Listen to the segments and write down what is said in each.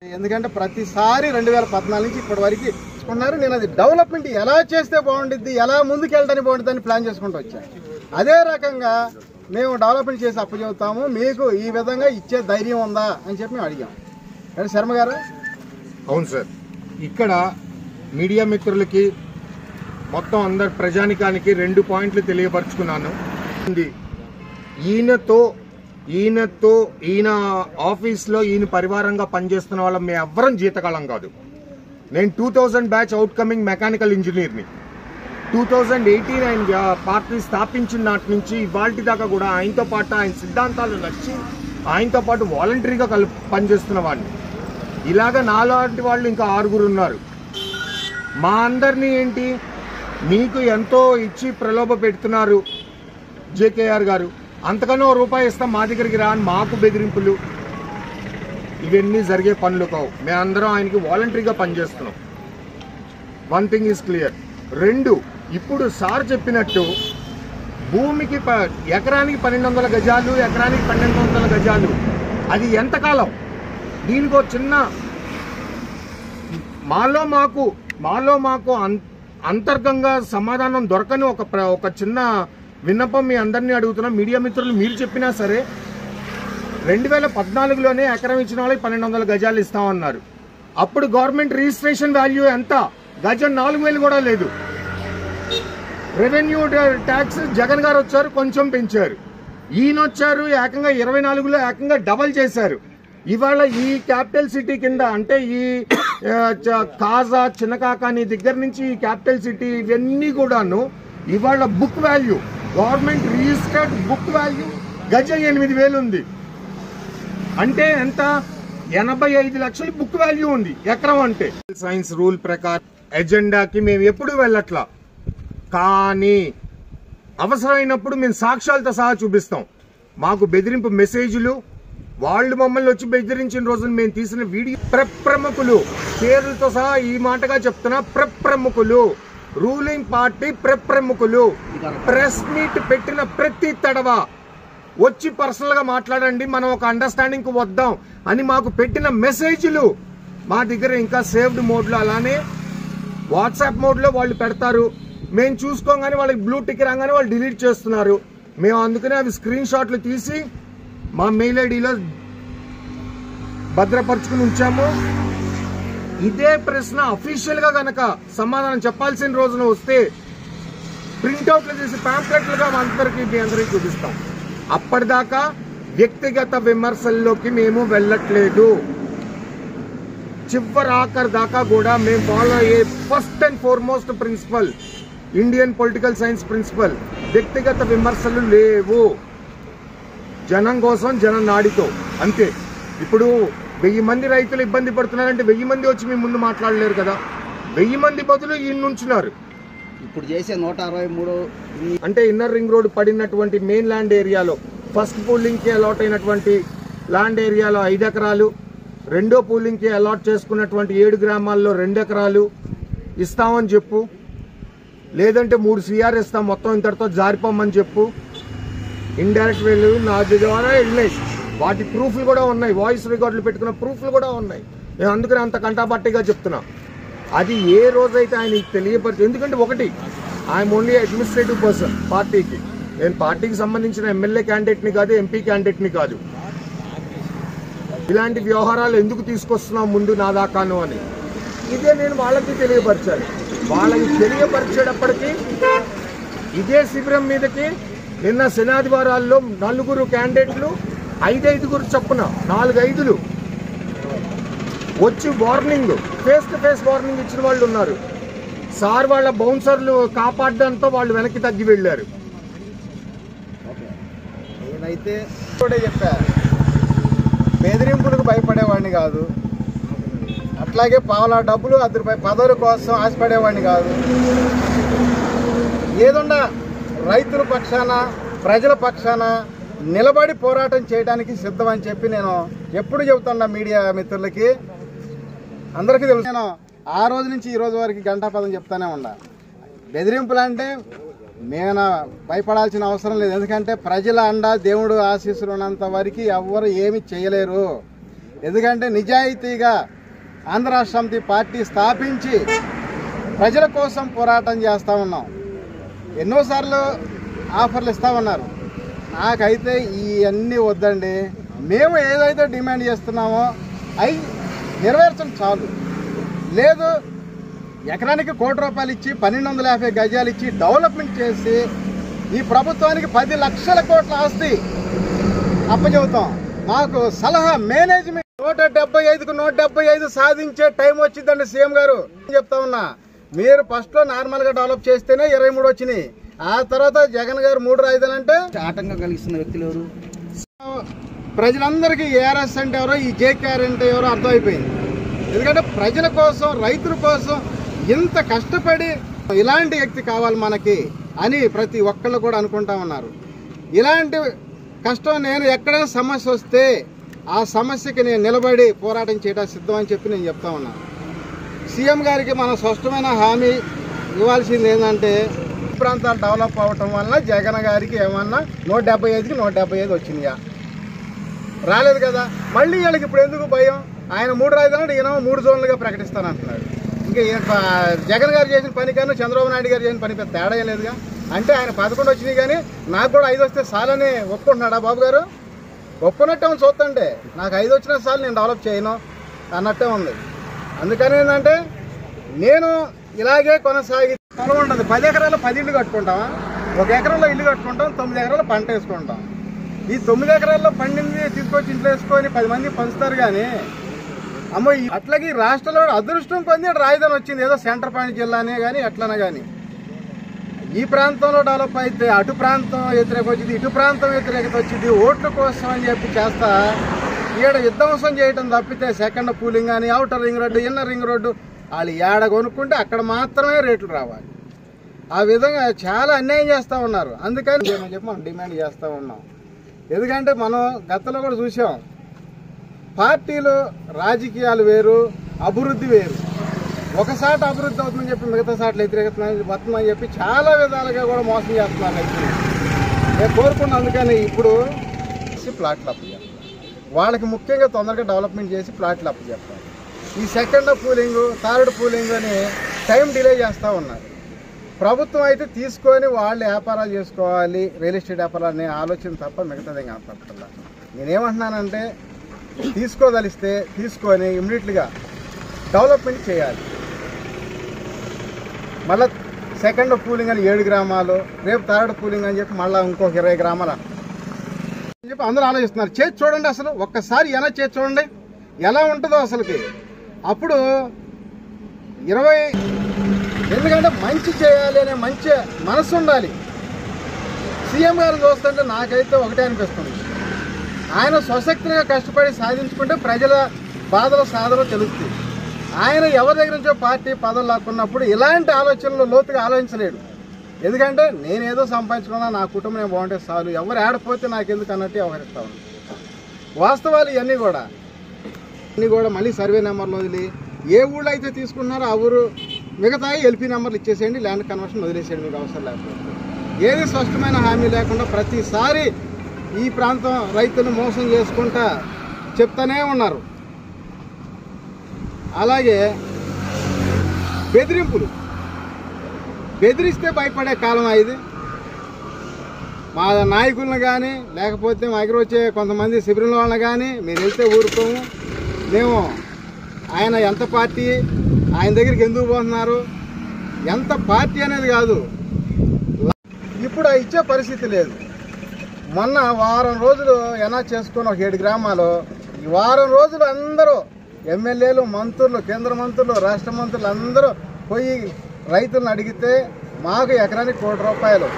ఎందుకంటే ప్రతిసారి 2014 నుంచి ఇప్పటి వరకు ఉన్నారు. నేను అది డెవలప్మెంట్ ఎలా చేస్తే బాగుంటుంది, ఎలా ముందుకు వెళ్ళడానికి బాగుంటుంది అని ప్లాన్ చేసుకుంటూ వచ్చాను. అదే రకంగా మేము డెవలప్మెంట్ చేసి అప్పచెబుతాము, మీకు ఈ విధంగా ఇచ్చే ధైర్యం ఉందా అని చెప్పి మేము అడిగాం. కానీ శర్మ గారు. అవును సార్, ఇక్కడ మీడియా మిత్రులకి మొత్తం అందరు ప్రజానికానికి 2 పాయింట్లు తెలియపరుచుకున్నాను. ఈయన ఆఫీస్లో ఈయన పరివారంగా పనిచేస్తున్న వాళ్ళం మేము ఎవ్వరం జీతకాలం కాదు. నేను 2000 బ్యాచ్ అవుట్కమింగ్ మెకానికల్ ఇంజనీర్ని. 2018 ఆయన పార్టీ స్థాపించిన నాటి నుంచి ఇవాళ దాకా కూడా ఆయనతో పాటు ఆయన సిద్ధాంతాలు నచ్చి ఆయనతో పాటు వాలంటరీగా పనిచేస్తున్న వాడిని. ఇలాగ నాలాంటి వాళ్ళు ఇంకా 6 ఉన్నారు. మా అందరినీ ఏంటి మీకు ఎంతో ఇచ్చి ప్రలోభ పెడుతున్నారు జేకేఆర్ గారు, అంతకన్నా రూపాయి ఇస్తాం మా దగ్గరికి రా అని మాకు బెదిరింపులు, ఇవన్నీ జరిగే పనులు కావు. మేమందరం ఆయనకి వాలంటరీగా పనిచేస్తున్నాం. 1 థింగ్ ఈజ్ క్లియర్. 2, ఇప్పుడు సార్ చెప్పినట్టు భూమికి ఎకరానికి 1200 గజాలు, ఎకరానికి 1200 గజాలు, అది ఎంతకాలం? దీనికో చిన్న మాలో మాకు అంతర్గంగా సమాధానం దొరకని ఒక చిన్న విన్నపం మీ అందరినీ అడుగుతున్నాం. మీడియా మిత్రులు మీరు చెప్పినా సరే 2014లోనే ఎకరం ఇచ్చిన వాళ్ళకి 1200 గజాలు ఇస్తామన్నారు. అప్పుడు గవర్నమెంట్ రిజిస్ట్రేషన్ వాల్యూ ఎంత? గజం 4000 కూడా లేదు. రెవెన్యూ ట్యాక్స్ జగన్ గారు వచ్చారు, కొంచెం పెంచారు. ఈయన వచ్చారు, ఏకంగా 24లో ఏకంగా డబల్ చేశారు. ఇవాళ ఈ క్యాపిటల్ సిటీ కింద అంటే ఈ కాజా, చిన్నకాకాని దగ్గర నుంచి ఈ క్యాపిటల్ సిటీ ఇవన్నీ కూడాను ఇవాళ book value, government registered book value గజం 8000 ఉంది. అంటే ఎంత? 85 లక్షలు బుక్ వాల్యూ ఉంది ఎకరం. అంటే సైన్స్ రూల్ ప్రకారం ఎజెండాకి మేము ఎప్పుడు వెళ్ళట్లా, కానీ అవసరమైనప్పుడు మేము సాక్ష్యాలతో సహా చూపిస్తాం. మాకు బెదిరింపు మెసేజ్లు, వాళ్ళు మమ్మల్ని వచ్చి బెదిరించిన రోజున మేము తీసిన వీడియో, ప్రముఖులు పేర్లతో సహా ఈ మాటగా చెప్తున్నా, ప్రముఖులు, రూలింగ్ పార్టీ ప్రముఖులు ప్రెస్ మీట్ పెట్టిన ప్రతి తడవ వచ్చి పర్సనల్ గా మాట్లాడండి, మనం ఒక అండర్స్టాండింగ్ కు వద్దాం అని మాకు పెట్టిన మెసేజ్లు మా దగ్గర ఇంకా సేవ్డ్ మోడ్ లో, అలానే వాట్సాప్ మోడ్ లో వాళ్ళు పెడతారు. మేము చూసుకోగానే వాళ్ళకి బ్లూ టిక్ రాగానే వాళ్ళు డిలీట్ చేస్తున్నారు. మేము అందుకనే అవి స్క్రీన్ షాట్లు తీసి మా మెయిల్ ఐడిలో భద్రపరుచుకుని ఉంచాము. ఇదే ప్రశ్న అఫీషియల్ గా గనక సమాధానం చెప్పాల్సిన రోజున వస్తే ప్రింట్అవుట్లు చేసి ప్యాంప్లెట్లుగా మీ అందరికీ చూపిస్తాం. అప్పటిదాకా వ్యక్తిగత విమర్శల్లోకి మేము వెళ్ళట్లేదు. చివరి ఆఖరి దాకా కూడా మేము ఫాలో అయ్యే first and foremost principle, Indian political science principle, వ్యక్తిగత విమర్శలు లేవు. జనం కోసం, జనం నాడితో, అంతే. ఇప్పుడు 1000 మంది రైతులు ఇబ్బంది పడుతున్నారంటే 1000 మంది వచ్చి మీ ముందు మాట్లాడలేరు కదా. 1000 మంది బదులు ఈయన నుంచున్నారు. ఇప్పుడు చేసే 163 అంటే ఇన్నర్ రింగ్ రోడ్ పడినటువంటి మెయిన్ ల్యాండ్ ఏరియాలో ఫస్ట్ పూలింగ్ కి అలాట్ అయినటువంటి ల్యాండ్ ఏరియాలో 5 ఎకరాలు, రెండో పూలింగ్ కి అలాట్ చేసుకున్నటువంటి 7 గ్రామాల్లో 2 ఎకరాలు ఇస్తామని చెప్పు, లేదంటే 3 CR ఇస్తాం, మొత్తం ఇంతటితో జారిపోమని చెప్పు. ఇండైరెక్ట్ వేలు నా ద్వారా వెళ్ళినాయి. వాటి ప్రూఫ్లు కూడా ఉన్నాయి, వాయిస్ రికార్డులు పెట్టుకున్న ప్రూఫ్లు కూడా ఉన్నాయి. నేను అందుకని అంత కంటాబట్టిగా చెప్తున్నా. అది ఏ రోజైతే ఆయన తెలియపరచు, ఎందుకంటే ఒకటి, ఐఎమ్ ఓన్లీ అడ్మినిస్ట్రేటివ్ పర్సన్ పార్టీకి. నేను పార్టీకి సంబంధించిన ఎమ్మెల్యే క్యాండిడేట్ని కాదు, ఎంపీ క్యాండిడేట్ని కాదు. ఇలాంటి వ్యవహారాలు ఎందుకు తీసుకొస్తున్నాం ముందు నా దాకాను అని ఇదే నేను వాళ్ళకి తెలియపరచాలి. వాళ్ళకి తెలియపరిచేటప్పటికీ ఇదే శిబిరం మీదకి నిన్న శనాదివారాల్లో 4 క్యాండిడేట్లు 5 చొప్పున 4-5 వచ్చి warning, face to face warning ఇచ్చిన వాళ్ళు ఉన్నారు. సార్ వాళ్ళ బౌన్సర్లు కాపాడడంతో వాళ్ళు వెనక్కి తగ్గి వెళ్ళారు. నేనైతే కూడా చెప్పా, బెదిరింపులకు భయపడేవాడిని కాదు, అట్లాగే పావులా డబ్బులు 10 రూపాయల పదవుల కోసం ఆశపడేవాడిని కాదు. ఏదన్నా రైతుల పక్షాన, ప్రజల పక్షాన నిలబడి పోరాటం చేయడానికి సిద్ధం అని చెప్పి నేను ఎప్పుడు చెబుతున్నా మీడియా మిత్రులకి, అందరికీ తెలుసు. నేను ఆ రోజు నుంచి ఈ రోజు వరకు గంటాపదం చెప్తానే ఉన్నా. బెదిరింపులు అంటే నేను భయపడాల్సిన అవసరం లేదు. ఎందుకంటే ప్రజల అండ, దేవుడు ఆశీస్సులు ఉన్నంత వరకు ఎవ్వరు ఏమి చేయలేరు. ఎందుకంటే నిజాయితీగా ఆంధ్ర రాష్ట్ర సమితి పార్టీ స్థాపించి ప్రజల కోసం పోరాటం చేస్తూ ఉన్నాం. ఎన్నోసార్లు ఆఫర్లు ఇస్తామన్నారు. నాకైతే ఇవన్నీ వద్దండి. మేము ఏదైతే డిమాండ్ చేస్తున్నామో అవి నెరవేర్చడం చాలు. లేదు ఎకరానికి ₹1,00,00,000 ఇచ్చి 1,250 గజాలు ఇచ్చి డెవలప్మెంట్ చేసి ఈ ప్రభుత్వానికి 10 లక్షల కోట్ల ఆస్తి అప్పచెబుతాం. మాకు సలహా మేనేజ్మెంట్ 175కు 175 సాధించే టైం వచ్చిందండి సీఎం గారు. చెప్తా ఉన్నా, మీరు ఫస్ట్లో నార్మల్గా డెవలప్ చేస్తేనే 23 వచ్చినాయి. ఆ తర్వాత జగన్ గారు 3 రాజధానులంటే ఆటంకం కలిగిస్తున్న వ్యక్తులు ఎవరు? ప్రజలందరికీ ఏఆర్ఎస్ అంటే ఎవరో, ఈ జేకేఆర్ అంటే ఎవరో అర్థమైపోయింది. ఎందుకంటే ప్రజల కోసం, రైతుల కోసం ఇంత కష్టపడి ఇలాంటి వ్యక్తి కావాలి మనకి అని ప్రతి ఒక్కళ్ళు కూడా అనుకుంటా ఉన్నారు. ఇలాంటి కష్టం నేను ఎక్కడైనా సమస్య వస్తే ఆ సమస్యకి నేను నిలబడి పోరాటం చేయడానికి సిద్ధం అని చెప్పి నేను చెప్తా ఉన్నాను. సీఎం గారికి మనం స్పష్టమైన హామీ ఇవ్వాల్సింది ఏంటంటే ప్రాంతాలు డెవలప్ అవ్వటం వల్ల జగన్ గారికి ఏమన్నా 175కి 175 వచ్చినాయా? రాలేదు కదా. మళ్ళీ వీళ్ళకి ఇప్పుడు ఎందుకు భయం? ఆయన 3 రాజధానులు, ఈయన 3 జోన్లుగా ప్రకటిస్తానంటున్నాడు. ఇంకా జగన్ గారు చేసిన పని కానీ చంద్రబాబు నాయుడు గారు చేసిన పని పెద్ద తేడా లేదుగా. అంటే ఆయన 11 వచ్చినాయి కానీ నాకు కూడా 5 వస్తే చాలని ఒప్పుకుంటున్నాడా బాబు గారు? ఒప్పుకున్నట్టే ఉంది. చూస్తుంటే నాకు 5 వచ్చినా చాలు, నేను డెవలప్ చేయను అన్నట్టే ఉంది. అందుకని ఏంటంటే నేను ఇలాగే కొనసాగి పొలం ఉండదు. 10 ఎకరాల్లో 10 ఇళ్ళు కట్టుకుంటామా? 1 ఎకరంలో ఇల్లు కట్టుకుంటాం, 9 ఎకరాల్లో పంట వేసుకుంటాం. ఈ 9 ఎకరాల్లో పండింది తీసుకొచ్చి ఇంట్లో వేసుకొని 10 మంది పంచుతారు. కానీ అమ్మో అట్లాగే రాష్ట్రంలో అదృష్టం పొంది రాజధాని వచ్చింది. ఏదో సెంటర్ పాయింట్ జిల్లానే కానీ ఎట్లనే కానీ ఈ ప్రాంతంలో డెవలప్ అయితే అటు ప్రాంతం వ్యతిరేకత వచ్చింది, ఇటు ప్రాంతం వ్యతిరేకత వచ్చింది. ఓట్ల కోసం అని చెప్పి చేస్తా ఈడ విధ్వంసం చేయడం తప్పితే సెకండ్ పూలింగ్ కానీ, outer ring road, inner ring road వాళ్ళు ఏడ కొనుక్కుంటే అక్కడ మాత్రమే రేట్లు రావాలి. ఆ విధంగా చాలా అన్యాయం చేస్తూ ఉన్నారు. అందుకని చెప్పి మనం డిమాండ్ చేస్తూ ఉన్నాం. ఎందుకంటే మనం గతంలో కూడా చూసాం, పార్టీలు రాజకీయాలు వేరు, అభివృద్ధి వేరు. ఒకసారి అభివృద్ధి అవుతుందని చెప్పి మిగతా సార్లు వ్యతిరేకత వస్తుందని చెప్పి చాలా విధాలుగా కూడా మోసం చేస్తున్నారు రైతులు. నేను కోరుకున్నాను. అందుకని ఇప్పుడు ప్లాట్లు అప్పచెప్పాలి. వాళ్ళకి ముఖ్యంగా తొందరగా డెవలప్మెంట్ చేసి ప్లాట్లు అప్పచెప్పాలి. ఈ సెకండ్ పూలింగ్, థర్డ్ పూలింగ్ అని టైం డిలే చేస్తూ ఉన్నారు. ప్రభుత్వం అయితే తీసుకొని వాళ్ళు వ్యాపారాలు చేసుకోవాలి, రియల్ ఎస్టేట్ వ్యాపారాలు అనే ఆలోచన తప్ప మిగతాదే కాకపోతుందా. నేనేమంటున్నానంటే తీసుకోదలిస్తే తీసుకొని ఇమ్మీడియట్గా డెవలప్మెంట్ చేయాలి. మళ్ళీ సెకండ్ పూలింగ్ అని 7 గ్రామాలు, రేపు థర్డ్ పూలింగ్ అని చెప్పి మళ్ళీ ఇంకొక 20 గ్రామాలు అని చెప్పి అందరూ ఆలోచిస్తున్నారు. చేసి చూడండి, అసలు ఒక్కసారి ఎలా చేసి చూడండి ఎలా ఉంటుందో అసలుకి. అప్పుడు 20 ఎందుకంటే మంచి చేయాలి అనే మంచి మనసు ఉండాలి. సీఎం గారు చూస్తుంటే నాకైతే ఒకటే అనిపిస్తుంది, ఆయన స్వశక్తిగా కష్టపడి సాధించుకుంటే ప్రజల బాధలు సాధనలు తెలుస్తుంది. ఆయన ఎవరి దగ్గర నుంచో పార్టీ పదవులు లాక్కున్నప్పుడు ఇలాంటి ఆలోచనలు లోతుగా ఆలోచించలేడు. ఎందుకంటే నేనేదో సంపాదించుకున్నా, నా కుటుంబం నేను బాగుంటే చాలు, ఎవరు ఆడపోతే నాకెందుకు అన్నట్టు వ్యవహరిస్తా ఉన్నాను. వాస్తవాలు ఇవన్నీ కూడా మళ్ళీ సర్వే నెంబర్లు వదిలి ఏ ఊళ్ళో అయితే తీసుకున్నారో ఆ ఊరు మిగతా ఎల్పీ నెంబర్లు ఇచ్చేసేయండి, ల్యాండ్ కన్వర్షన్ వదిలేసేయండి, మీకు అవసరం లేకపోతే. ఏది స్పష్టమైన హామీ లేకుండా ప్రతిసారి ఈ ప్రాంతం రైతులు మోసం చేసుకుంటా చెప్తానే ఉన్నారు. అలాగే బెదిరిస్తే భయపడే కాలం ఇది. మా నాయకులను కానీ లేకపోతే మా దగ్గర వచ్చే కొంతమంది శిబిరంలో వాళ్ళని కానీ మీరు వెళ్తే ఊరుకోము. మేము ఆయన ఎంత పార్టీ, ఆయన దగ్గరికి ఎందుకు పోతున్నారు, ఎంత పార్టీ అనేది కాదు. ఇప్పుడు ఇచ్చే పరిస్థితి లేదు. మొన్న వారం రోజులు ఎలా చేసుకుని ఒక 7 గ్రామాలు, ఈ వారం రోజులు అందరూ ఎమ్మెల్యేలు, మంత్రులు, కేంద్ర మంత్రులు, రాష్ట్ర మంత్రులు అందరూ పోయి రైతులను అడిగితే మాకు ఎకరానికి ₹1,00,00,000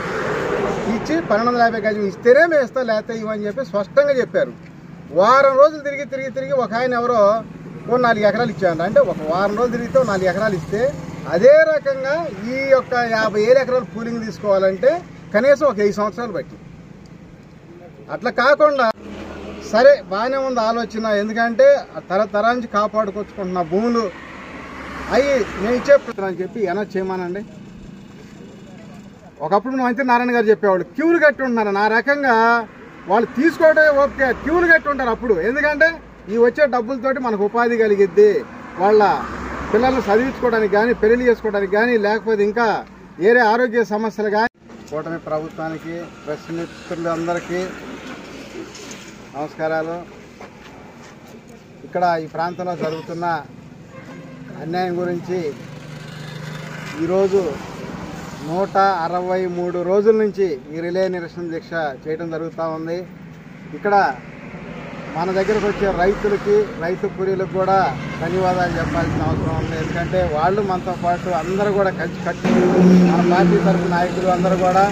ఇచ్చి 1,250 గజం ఇస్తేనే మేము ఇస్తాం, లేకపోతే ఇవని చెప్పి స్పష్టంగా చెప్పారు. వారం రోజులు తిరిగి ఒక ఆయన ఎవరో 4 ఎకరాలు ఇచ్చారు. అంటే ఒక వారం రోజులు తిరిగితే 4 ఎకరాలు ఇస్తే అదే రకంగా ఈ యొక్క 50,000 ఎకరాలు పూలింగ్ తీసుకోవాలంటే కనీసం ఒక 5 సంవత్సరాలు బట్టి. అట్లా కాకుండా సరే బాగానే ఉంది ఆలోచన, ఎందుకంటే తరతరానికి కాపాడుకొచ్చుకుంటున్న భూములు అవి నేను ఇచ్చేపుతున్నాను చెప్పి ఎలా చేయమానండి. ఒకప్పుడు మంత్రి నారాయణ గారు చెప్పేవాళ్ళు క్యూలు కట్టి ఉంటున్నారు. నా రకంగా వాళ్ళు తీసుకోవడం ఓకే, క్యూలు కట్టి ఉంటారు అప్పుడు. ఎందుకంటే ఈ వచ్చే డబ్బులతోటి మనకు ఉపాధి కలిగిద్ది, వాళ్ళ పిల్లల్ని చదివించుకోవడానికి కానీ, పెళ్లి చేసుకోవడానికి కానీ, లేకపోతే ఇంకా వేరే ఆరోగ్య సమస్యలు కానీ. కూటమి ప్రభుత్వానికి, ప్రెస్ మిత్రులందరికీ నమస్కారాలు. ఇక్కడ ఈ ప్రాంతంలో జరుగుతున్న అన్యాయం గురించి ఈరోజు 163 రోజుల నుంచి ఈ రిలే నిరసన దీక్ష చేయడం జరుగుతూ ఉంది. ఇక్కడ మన దగ్గరకు వచ్చే రైతులకి, రైతు కూలీలకు కూడా ధన్యవాదాలు చెప్పాల్సిన అవసరం ఉంది. ఎందుకంటే వాళ్ళు మనతో పాటు అందరూ కూడా కలిసి కట్టి, మన పార్టీ తరఫు నాయకులు అందరూ కూడా,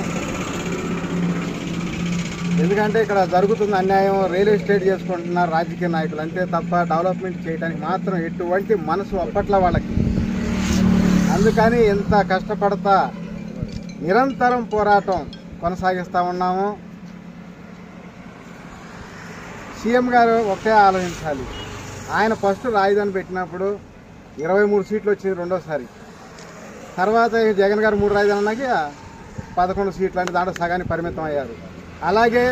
ఎందుకంటే ఇక్కడ జరుగుతున్న అన్యాయం రియల్ ఎస్టేట్ చేసుకుంటున్నారు రాజకీయ నాయకులు అంతే తప్ప డెవలప్మెంట్ చేయడానికి మాత్రం ఎటువంటి మనసు అప్పట్లో వాళ్ళకి. అందుకని ఎంత కష్టపడతా నిరంతరం పోరాటం కొనసాగిస్తూ ఉన్నాము. సీఎం గారు ఒకటే ఆలోచించాలి. ఆయన ఫస్ట్ రాజధాని పెట్టినప్పుడు 23 సీట్లు వచ్చింది రెండోసారి. తర్వాత జగన్ గారు 3 రాజధాని అన్నాక 11 సీట్లు అంటే దాంట్లో సగానికి పరిమితం అయ్యారు. అలాగే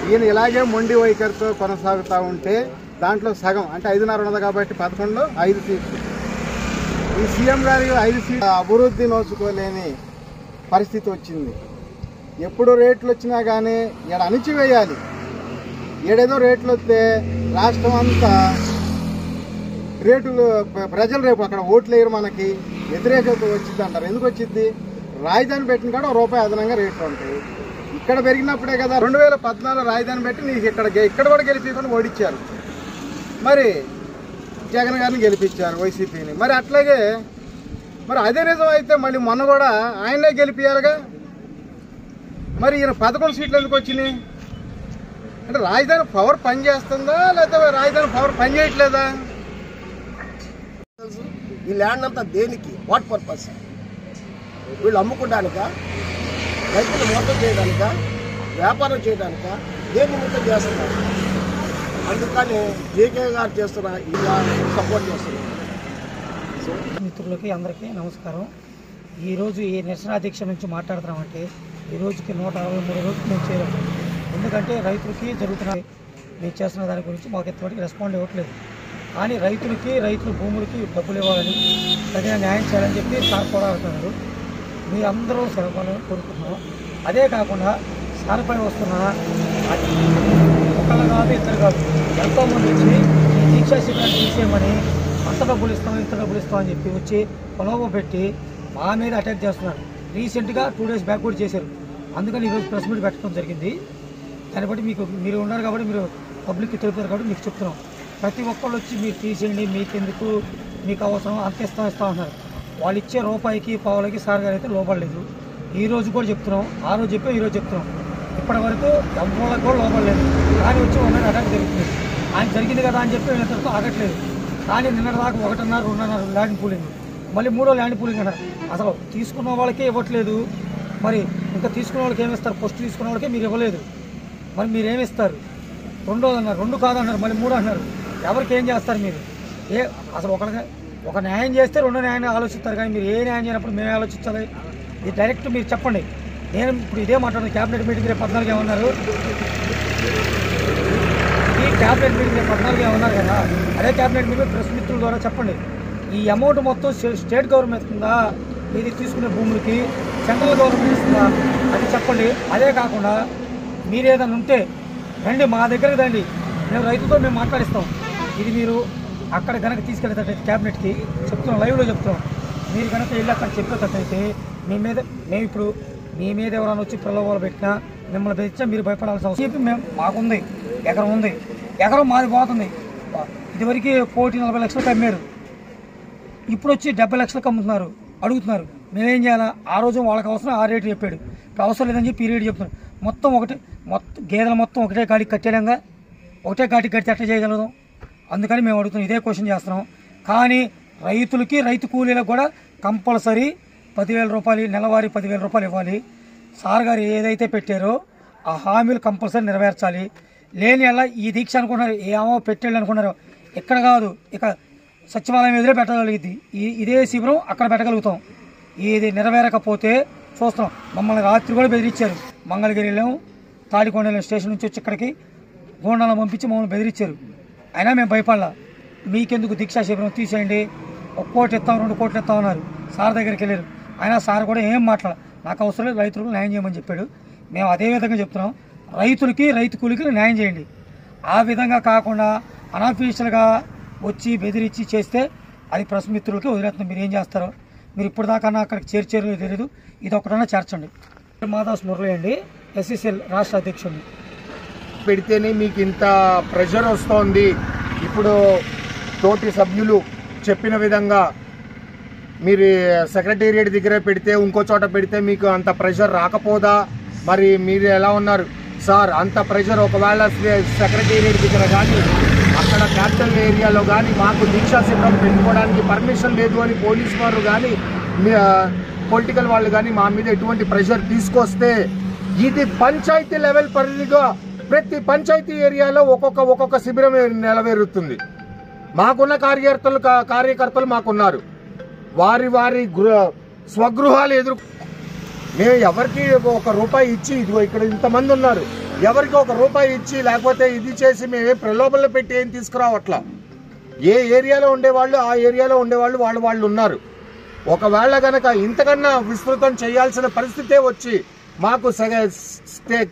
ఈయన ఇలాగే మొండి వైఖరితో కొనసాగుతూ ఉంటే దాంట్లో సగం అంటే 5.5 ఉన్నది కాబట్టి 11లో 5 సీట్లు. ఈ సీఎం గారి 5 సీట్లు అభివృద్ధి నోచుకోలేని పరిస్థితి వచ్చింది. ఎప్పుడు రేట్లు వచ్చినా కానీ ఇక్కడ అణిచివేయాలి. ఏడేదో రేట్లు వస్తే రాష్ట్రం అంతా రేట్లు ప్రజలు రేపు అక్కడ ఓట్లు వేయరు, మనకి వ్యతిరేకత వచ్చింది అంటారు. ఎందుకు వచ్చింది? రాజధాని పెట్టిన కాడ ₹1 అదనంగా రేట్లు ఉంటాయి. ఇక్కడ పెరిగినప్పుడే కదా 2014 రాజధాని పెట్టి నీకు ఇక్కడ కూడా గెలిపించుకొని ఓడించారు. మరి జగన్ గారిని గెలిపించారు వైసీపీని. మరి అట్లాగే మరి అదే నిజం అయితే మళ్ళీ మొన్న కూడా ఆయనే గెలిపించారుగా. మరి ఈయన 11 సీట్లు ఎందుకు వచ్చినాయి అంటే రాజధాని పవర్ పనిచేస్తుందా లేకపోతే రాజధాని పవర్ పనిచేయట్లేదా? ఈ ల్యాండ్ అంతా దేనికి, వాట్ పర్పస్? వీళ్ళు అమ్ముకోవడానిక, రైతులు మోసం చేయడానిక, వ్యాపారం చేయడానిక, దేని నిమిత్తం చేస్తున్నారు? అందుకని జేకే గారు చేస్తున్న ఇలా సపోర్ట్ చేస్తున్నారు. మిత్రులకి అందరికీ నమస్కారం. ఈరోజు ఈ నిరసన దీక్ష నుంచి మాట్లాడుతున్నామంటే ఈ రోజుకి 163 రోజులు మేము చేరాం. ఎందుకంటే రైతులకి జరుగుతున్నాయి, మేము చేస్తున్న దాని గురించి మాకు ఎంతవరకు రెస్పాండ్ ఇవ్వట్లేదు. కానీ రైతులకి, రైతుల భూములకి డబ్బులు ఇవ్వాలని, తగిన న్యాయం చేయాలని చెప్పి సార్ పోరాడుతున్నారు. మీరందరూ సరఫరాలను కోరుకుంటున్నాం. అదే కాకుండా సార్పై వస్తున్న ఒకళ్ళు కాదు, ఇద్దరు కాదు, ఎంతోమంది వచ్చి ఈ దీక్షా శిబిరాన్ని తీసేయమని అంత డబ్బులు ఇస్తాం, ఇంత డబ్బులు ఇస్తాం అని చెప్పి వచ్చి పొలవ పెట్టి మా మీద అటాక్ చేస్తున్నారు. రీసెంట్గా 2 days బ్యాక్ కూడా చేశారు. అందుకని ఈరోజు ప్రెస్ మీట్ పెట్టడం జరిగింది. దాన్ని బట్టి మీరు ఉన్నారు కాబట్టి, మీరు పబ్లిక్కి తెలుపుతారు కాబట్టి మీకు చెప్తున్నాం. ప్రతి ఒక్కళ్ళు వచ్చి మీరు తీసేయండి, మీకెందుకు, మీకు అవసరం, అంత ఇస్తా ఉన్నారు. వాళ్ళు ఇచ్చే రూపాయికి పావులకి సార్ గారు అయితే లోపడలేదు. ఈ రోజు కూడా చెప్తున్నాం, ఆ రోజు చెప్పి ఈరోజు చెప్తున్నాం. ఇప్పటి వరకు ఎవరికి కూడా లోపడలేదు. కానీ వచ్చి ఉన్న అటాక్ జరుగుతుంది. ఆయన జరిగింది కదా అని చెప్పి ఇంతవరకు ఆగట్లేదు. కానీ నిన్నటిదాకా 1.5, 2.5 ల్యాండ్ పూలింగ్, మళ్ళీ 3వ ల్యాండ్ పూలింగ్ అన్నారు. అసలు తీసుకున్న వాళ్ళకే ఇవ్వట్లేదు. మరి ఇంకా తీసుకున్న వాళ్ళకి ఏమిస్తారు? ఫస్ట్ తీసుకున్న వాళ్ళకే మీరు ఇవ్వలేదు, మరి మీరేమిస్తారు? 2 అన్నారు, 2 కాదన్నారు, మళ్ళీ 3 అన్నారు. ఎవరికి ఏం చేస్తారు మీరు? అసలు ఒక న్యాయం చేస్తే 2 న్యాయాన్ని ఆలోచిస్తారు. కానీ మీరు ఏ న్యాయం చేయనప్పుడు మేమే ఆలోచించాలి? ఇది డైరెక్ట్ మీరు చెప్పండి. నేను ఇప్పుడు ఇదే మాట్లాడుతున్నాను. క్యాబినెట్ మీటింగ్ రేపు 14 ఏమన్నారు? ఈ క్యాబినెట్ మీటింగ్ రేపు 14 ఏమన్నారు కదా, అదే క్యాబినెట్ మీటింగ్ ప్రెస్ మిత్రుల ద్వారా చెప్పండి. ఈ అమౌంట్ మొత్తం స్టేట్ గవర్నమెంట్ ఇస్తుందా, ఇది తీసుకునే భూములకి సెంట్రల్ గవర్నమెంట్ ఇస్తుందా, అది చెప్పండి. అదే కాకుండా మీరు ఏదైనా ఉంటే రండి, మా దగ్గరకు రండి, మేము రైతుతో మేము మాట్లాడిస్తాం. ఇది మీరు అక్కడ కనుక తీసుకెళ్ళేటట్టయితే క్యాబినెట్కి చెప్తున్నాం, లైవ్లో చెప్తున్నాం. మీరు కనుక వెళ్ళి అక్కడ చెప్పేటట్టయితే మేము ఇప్పుడు మీ మీద ఎవరైనా వచ్చి పిల్లవాళ్ళు పెట్టినా, మిమ్మల్ని బెదిరించినా మీరు భయపడాల్సిన అవసరం చెప్పి మాకుంది. ఎకరం ఉంది, ఎకరం మాది పోతుంది. ఇదివరకు 1,40 లక్షలకు అమ్మారు, ఇప్పుడు వచ్చి 70 లక్షలకు అడుగుతున్నారు. మేమేం చేయాలా? ఆ రోజు వాళ్ళకి అవసరం ఆ రేటు చెప్పాడు, ఇప్పుడు అవసరం లేదని చెప్పి ఈ రేటు చెప్తున్నారు. మొత్తం గేదెలు మొత్తం ఒకటే గాడికి కట్టేలంగా, ఒకటే గాడికి కడితే ఎట్లా చేయగలుగుతాం? అందుకని మేము అడుగుతున్నాం, ఇదే క్వశ్చన్ చేస్తున్నాం. కానీ రైతులకి, రైతు కూలీలకు కూడా కంపల్సరీ 10,000 రూపాయలు, నెలవారీ 10,000 రూపాయలు ఇవ్వాలి. సార్ గారు ఏదైతే పెట్టారో ఆ హామీలు కంపల్సరీ నెరవేర్చాలి. లేని అలా ఈ దీక్ష అనుకున్నారు, ఏమో పెట్టాళ్ళు అనుకున్నారు. ఇక్కడ కాదు, ఇక సచివాలయం ఎదురే పెట్టగలిగింది. ఇదే శిబిరం అక్కడ పెట్టగలుగుతాం. ఇది నెరవేరకపోతే చూస్తున్నాం. మమ్మల్ని రాత్రి కూడా బెదిరించారు. మంగళగిరి వెళ్ళాము, తాడికొండ స్టేషన్ నుంచి వచ్చి ఇక్కడికి గోండాలను పంపించి మమ్మల్ని బెదిరించారు. అయినా మేము భయపడలా. మీకెందుకు దీక్షా శిబిరం తీసేయండి, 1 కోటి ఇస్తాం 2 కోట్లు ఇస్తాం అన్నారు. సార్ దగ్గరికి వెళ్ళారు, అయినా సార్ కూడా ఏం మాట్లాడాలి, నాకు అవసరం లేదు, రైతులకు న్యాయం చేయమని చెప్పాడు. మేము అదే విధంగా చెప్తున్నాం, రైతులకి రైతు కూలికి న్యాయం చేయండి. ఆ విధంగా కాకుండా అన్అఫీషియల్గా వచ్చి బెదిరించి చేస్తే అది ప్రెస్ మిత్రులకి వదిలేస్తున్నాం. మీరు ఏం చేస్తారో మీరు ఇప్పుడు దాకా అక్కడికి చేర్చేరు తెలియదు, ఇది ఒకటన్నా చేర్చండి. మాదాస్ మురళి అండి, ఎస్సీసీఎల్ రాష్ట్ర అధ్యక్షుడిని. పెడితేనే మీకు ఇంత ప్రెషర్ వస్తోంది. ఇప్పుడు తోటి సభ్యులు చెప్పిన విధంగా మీరు సెక్రటేరియట్ దగ్గర పెడితే ఇంకో చోట పెడితే మీకు అంత ప్రెషర్ రాకపోదా? మరి మీరు ఎలా ఉన్నారు సార్? అంత ప్రెషర్ ఒకవేళ సెక్రటేరియట్ దగ్గర కానీ అక్కడ క్యాపిటల్ ఏరియాలో కానీ మాకు దీక్షా శిబిరం పెట్టుకోవడానికి పర్మిషన్ లేదు అని పోలీసు వారు కానీ పొలిటికల్ వాళ్ళు కానీ మా మీద ఎటువంటి ప్రెషర్ తీసుకొస్తే ఇది పంచాయతీ లెవెల్ పరిధిగా ప్రతి పంచాయతీ ఏరియాలో ఒక్కొక్క శిబిరం నెలవేరుతుంది. మాకున్న కార్యకర్తలు మాకున్నారు. వారి స్వగృహాలు మేము ఎవరికి 1 రూపాయి ఇచ్చి, ఇదిగో ఇక్కడ ఇంతమంది ఉన్నారు, ఎవరికి 1 రూపాయి ఇచ్చి లేకపోతే ఇది చేసి మేమే ప్రలోభంలో పెట్టి ఏం తీసుకురావట్లా. ఏ ఏరియాలో ఉండేవాళ్ళు ఆ ఏరియాలో ఉండేవాళ్ళు వాళ్ళు ఉన్నారు. ఒకవేళ గనక ఇంతకన్నా విస్తృతం చేయాల్సిన పరిస్థితే వచ్చి మాకు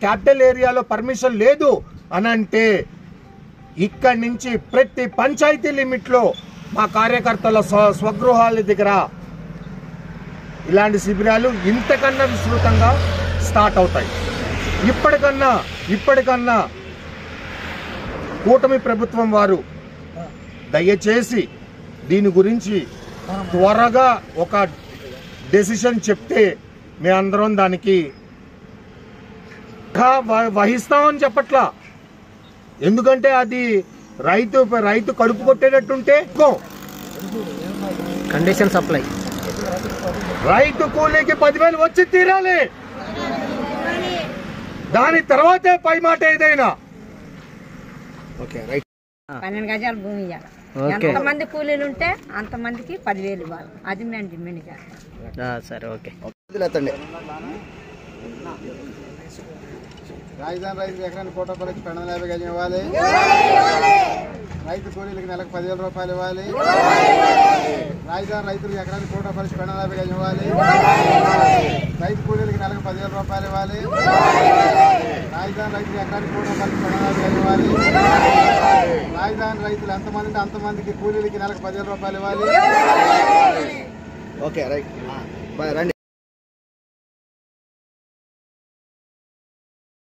క్యాపిటల్ ఏరియాలో పర్మిషన్ లేదు అని అంటే ఇక్కడి నుంచి ప్రతి పంచాయతీ లిమిట్లో మా కార్యకర్తల స్వగృహాల దగ్గర ఇలాంటి శిబిరాలు ఇంతకన్నా విస్తృతంగా స్టార్ట్ అవుతాయి. ఇప్పటికన్నా కూటమి ప్రభుత్వం వారు దయచేసి దీని గురించి త్వరగా ఒక డెసిషన్ చెప్తే మేమందరం దానికి వహిస్తామని చెప్పట్లా. ఎందుకంటే అది రైతు కడుపు కొట్టేటట్టుంటే కండిషన్ సప్లై రైతు కూలీకి 10,000 వచ్చి తీరాలి. దాని తర్వాతే పై మాట ఏదైనా. 12 గజాల భూమి ఇవ్వాలి. ఎంతమంది కూలీలు ఉంటే అంతమందికి 10,000 ఇవ్వాలి. అది మేము డిమాండ్ చేస్తాం. సరే ఓకే. రాజధాని రైతులకు ఎకరానికి 1 కోటి రూపాయలకి 250 గజం ఇవ్వాలి. రైతు కూలీలకు నెలకు 10,000 రూపాయలు ఇవ్వాలి. రాజధాని రైతులకు ఎకరానికి 1 కోటి రూపాయలకి 250 గజం ఇవ్వాలి. రైతు కూలీలకు నెలకు 10,000 రూపాయలు ఇవ్వాలి. రాజధాని రైతులకు ఎకరానికి 1 కోటి రూపాయలకి 250 గజం ఇవ్వాలి. రాజధాని రైతులు ఎంతమంది ఉంటే అంతమందికి కూలీలకి నెలకు 10,000 రూపాయలు ఇవ్వాలి. ఓకే రైట్ రండి.